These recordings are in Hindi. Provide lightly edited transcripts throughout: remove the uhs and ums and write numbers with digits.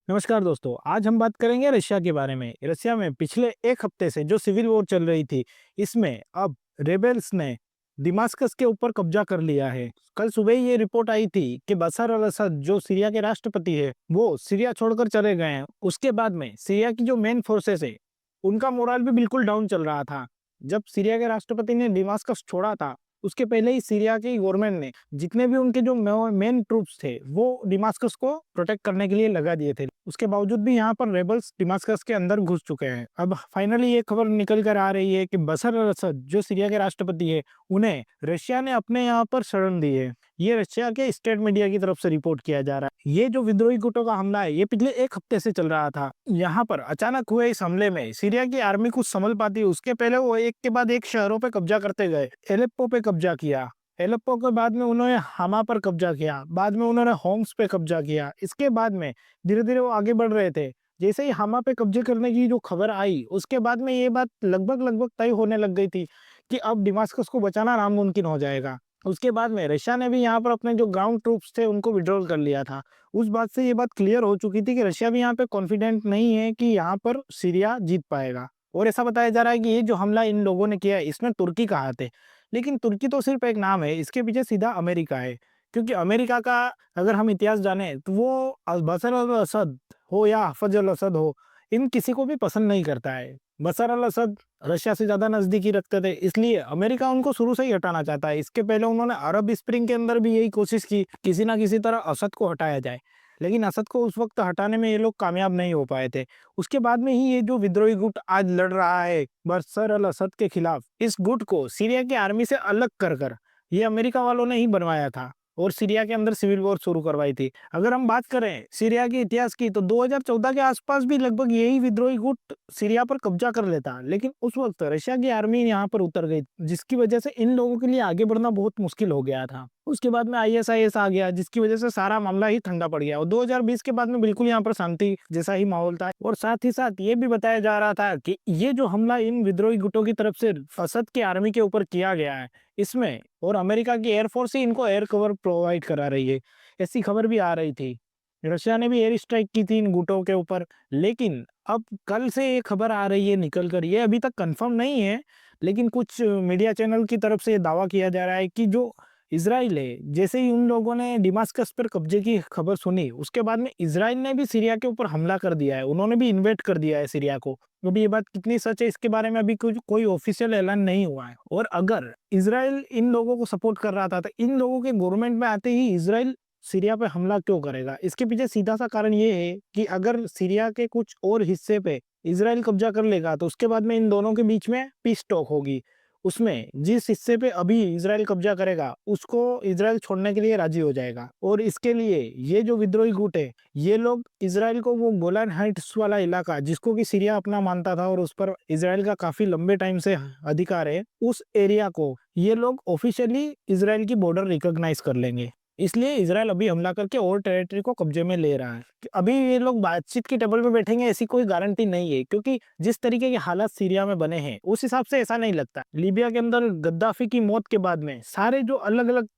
नमस्कार दोस्तों, आज हम बात करेंगे रशिया के बारे में। रशिया में पिछले एक हफ्ते से जो सिविल वॉर चल रही थी, इसमें अब रेबेल्स ने दमास्कस के ऊपर कब्जा कर लिया है। कल सुबह ही ये रिपोर्ट आई थी कि बशर अल असद जो सीरिया के राष्ट्रपति है, वो सीरिया छोड़कर चले गए हैं। उसके बाद में सीरिया की जो मेन फोर्सेस है, उनका मोराल भी बिल्कुल डाउन चल रहा था। जब सीरिया के राष्ट्रपति ने दमास्कस छोड़ा था, उसके पहले ही सीरिया की गवर्नमेंट ने जितने भी उनके जो मेन ट्रूप्स थे, वो दमास्कस को प्रोटेक्ट करने के लिए लगा दिए थे। उसके बावजूद भी यहाँ पर रेबल्स दमास्कस के अंदर घुस चुके हैं। अब फाइनली ये खबर निकल कर आ रही है कि बशर अल असद जो सीरिया के राष्ट्रपति है, उन्हें रशिया ने अपने यहाँ पर शरण दी है। ये रशिया के स्टेट मीडिया की तरफ से रिपोर्ट किया जा रहा है। ये जो विद्रोही गुटों का हमला है, ये पिछले एक हफ्ते से चल रहा था। यहाँ पर अचानक हुए इस हमले में सीरिया की आर्मी कुछ संभल पाती, उसके पहले वो एक के बाद एक शहरों पे कब्जा करते गए। एलेप्पो पे कब्जा किया, एलेप्पो के बाद में उन्होंने हमा पर कब्जा किया, बाद में उन्होंने होम्स पे कब्जा किया। इसके बाद में धीरे धीरे वो आगे बढ़ रहे थे। जैसे ही हमा पे कब्जे करने की जो खबर आई, उसके बाद में ये बात लगभग लगभग तय होने लग गई थी कि अब दमास्कस को बचाना नामुमकिन हो जाएगा। उसके बाद में रशिया ने भी यहाँ पर अपने जो ग्राउंड ट्रूप्स थे, उनको विड्रॉल कर लिया था। उस बात से ये बात क्लियर हो चुकी थी कि रशिया भी यहाँ पे कॉन्फिडेंट नहीं है कि यहाँ पर सीरिया जीत पाएगा। और ऐसा बताया जा रहा है कि ये जो हमला इन लोगों ने किया है, इसमें तुर्की का हाथ है। लेकिन तुर्की तो सिर्फ एक नाम है, इसके पीछे सीधा अमेरिका है। क्योंकि अमेरिका का अगर हम इतिहास जाने, तो वो बशर अल असद हो या हफज अल असद हो, इन किसी को भी पसंद नहीं करता है। बशर अल असद रशिया से ज़्यादा नज़दीकी रखते थे, इसलिए अमेरिका उनको शुरू से ही हटाना चाहता है। इसके पहले उन्होंने अरब स्प्रिंग के अंदर भी यही कोशिश की, किसी ना किसी तरह असद को हटाया जाए। लेकिन असद को उस वक्त हटाने में ये लोग कामयाब नहीं हो पाए थे। उसके बाद में ही ये जो विद्रोही गुट आज लड़ रहा है बशर अल असद के खिलाफ, इस गुट को सीरिया की आर्मी से अलग कर कर ये अमेरिका वालों ने ही बनवाया था और सीरिया के अंदर सिविल वॉर शुरू करवाई थी। अगर हम बात करें सीरिया के इतिहास की, तो 2014 के आसपास भी लगभग यही विद्रोही गुट सीरिया पर कब्जा कर लेता, लेकिन उस वक्त रशिया की आर्मी यहाँ पर उतर गई, जिसकी वजह से इन लोगों के लिए आगे बढ़ना बहुत मुश्किल हो गया था। उसके बाद में आईएसआईएस आ गया, जिसकी वजह से सारा मामला ही ठंडा पड़ गया और 2020 के बाद में बिल्कुल यहाँ पर शांति जैसा ही माहौल था। और साथ ही साथ ये भी बताया जा रहा था कि ये जो हमला इन विद्रोही गुटों की तरफ से असद की आर्मी के ऊपर किया गया है, इसमें और अमेरिका की एयरफोर्स ही इनको एयर कवर प्रोवाइड करा रही है, ऐसी खबर भी आ रही थी। रशिया ने भी एयर स्ट्राइक की थी इन गुटों के ऊपर। लेकिन अब कल से ये खबर आ रही है निकल कर, ये अभी तक कंफर्म नहीं है, लेकिन कुछ मीडिया चैनल की तरफ से ये दावा किया जा रहा है कि जो इजराइल है, जैसे ही उन लोगों ने दमास्कस पर कब्जे की खबर सुनी, उसके बाद में इजराइल ने भी सीरिया के ऊपर हमला कर दिया है। उन्होंने भी इन्वेट कर दिया है सीरिया को। अभी ये बात कितनी सच है, इसके बारे में अभी कुछ कोई ऑफिशियल ऐलान नहीं हुआ है। और अगर इजराइल इन लोगों को सपोर्ट कर रहा था, तो इन लोगों के गवर्नमेंट में आते ही इजराइल सीरिया पे हमला क्यों करेगा? इसके पीछे सीधा सा कारण ये है कि अगर सीरिया के कुछ और हिस्से पे इजराइल कब्जा कर लेगा, तो उसके बाद में इन दोनों के बीच में पीस टॉक होगी। उसमें जिस हिस्से पे अभी इजराइल कब्जा करेगा, उसको इजराइल छोड़ने के लिए राजी हो जाएगा। और इसके लिए ये जो विद्रोही गुट है, ये लोग इजराइल को वो गोलान हाइट्स वाला इलाका, जिसको कि सीरिया अपना मानता था और उस पर इजराइल का काफी लंबे टाइम से अधिकार है, उस एरिया को ये लोग ऑफिशियली इजराइल की बॉर्डर रिकॉग्नाइज कर लेंगे। इसलिए इजराइल अभी हमला करके और टेरिटरी को कब्जे में ले रहा है। कि अभी ये लोग बातचीत की टेबल पे बैठेंगे, ऐसी कोई गारंटी नहीं है, क्योंकि जिस तरीके के हालात सीरिया में बने हैं, उस हिसाब से ऐसा नहीं लगता। लीबिया के अंदर गद्दाफी की मौत के बाद में सारे जो अलग अलग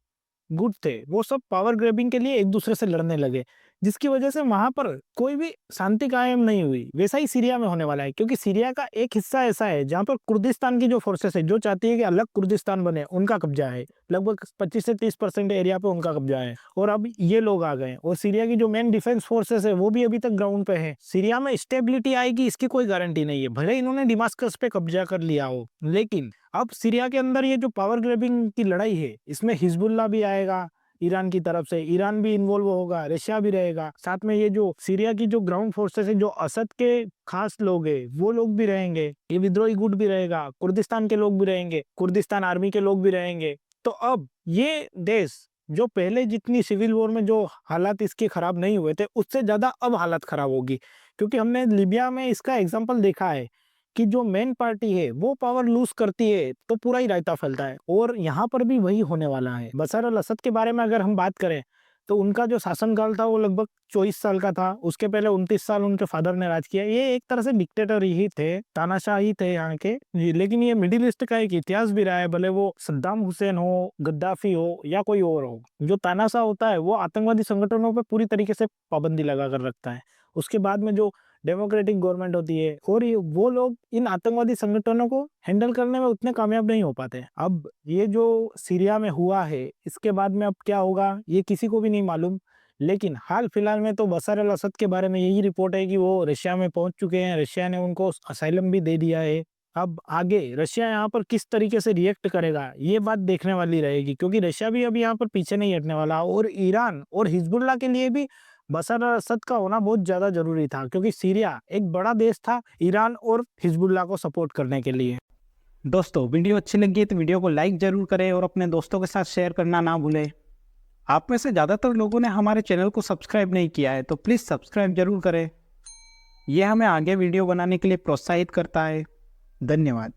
गुट थे, वो सब पावर ग्रैबिंग के लिए एक दूसरे से लड़ने लगे, जिसकी वजह से वहां पर कोई भी शांति कायम नहीं हुई। वैसा ही सीरिया में होने वाला है, क्योंकि सीरिया का एक हिस्सा ऐसा है जहां पर कुर्दिस्तान की जो फोर्सेस है, जो चाहती है कि अलग कुर्दिस्तान बने, उनका कब्जा है। लगभग 25 से 30% एरिया पे उनका कब्जा है। और अब ये लोग आ गए और सीरिया की जो मेन डिफेंस फोर्सेस है, वो भी अभी तक ग्राउंड पे है। सीरिया में स्टेबिलिटी आएगी, इसकी कोई गारंटी नहीं है। भले इन्होंने दमास्कस पे कब्जा कर लिया हो, लेकिन अब सीरिया के अंदर ये जो पावर ग्रैबिंग की लड़ाई है, इसमें हिजबुल्ला भी आएगा ईरान की तरफ से, ईरान भी इन्वॉल्व होगा, रशिया भी रहेगा। साथ में ये जो सीरिया की जो ग्राउंड फोर्सेस है, जो असद के खास लोग हैं, वो लोग भी रहेंगे। ये विद्रोही गुट भी रहेगा, कुर्दिस्तान के लोग भी रहेंगे, कुर्दिस्तान आर्मी के लोग भी रहेंगे। तो अब ये देश जो पहले जितनी सिविल वॉर में जो हालात इसके खराब नहीं हुए थे, उससे ज्यादा अब हालत खराब होगी। क्योंकि हमने लीबिया में इसका एग्जाम्पल देखा है कि जो मेन पार्टी है वो पावर लूज करती है, तो पूरा ही रायता फैलता है। और यहाँ पर भी वही होने वाला है। बशर अल असद के बारे में अगर हम बात करें, तो उनका जो शासनकाल था वो लगभग 24 साल का था। उसके पहले 29 साल उनके फादर ने राज किया। ये एक तरह से डिक्टेटर ही थे, तानाशाह ही थे यहाँ के। लेकिन ये मिडिल ईस्ट का एक इतिहास भी रहा है, भले वो सद्दाम हुसैन हो, गद्दाफी हो या कोई और हो। जो तानाशाह होता है, वो आतंकवादी संगठनों पर पूरी तरीके से पाबंदी लगा कर रखता है। उसके बाद में जो डेमोक्रेटिक गवर्नमेंट होती है, और वो लोग इन आतंकवादी संगठनों को हैंडल करने में उतने कामयाब नहीं हो पाते। अब ये जो सीरिया में हुआ है, इसके बाद में अब क्या होगा ये किसी को भी नहीं मालूम। लेकिन हाल फिलहाल में तो बशर अल असद के बारे में यही रिपोर्ट है कि वो रशिया में पहुंच चुके हैं, रशिया ने उनको असाइलम भी दे दिया है। अब आगे रशिया यहाँ पर किस तरीके से रिएक्ट करेगा ये बात देखने वाली रहेगी, क्योंकि रशिया भी अभी यहाँ पर पीछे नहीं हटने वाला। और ईरान और हिजबुल्लाह के लिए भी बशर अल असद का होना बहुत ज़्यादा ज़रूरी था, क्योंकि सीरिया एक बड़ा देश था ईरान और हिजबुल्लाह को सपोर्ट करने के लिए। दोस्तों वीडियो अच्छी लगी तो वीडियो को लाइक ज़रूर करें और अपने दोस्तों के साथ शेयर करना ना भूलें। आप में से ज़्यादातर लोगों ने हमारे चैनल को सब्सक्राइब नहीं किया है तो प्लीज़ सब्सक्राइब जरूर करें। यह हमें आगे वीडियो बनाने के लिए प्रोत्साहित करता है। धन्यवाद।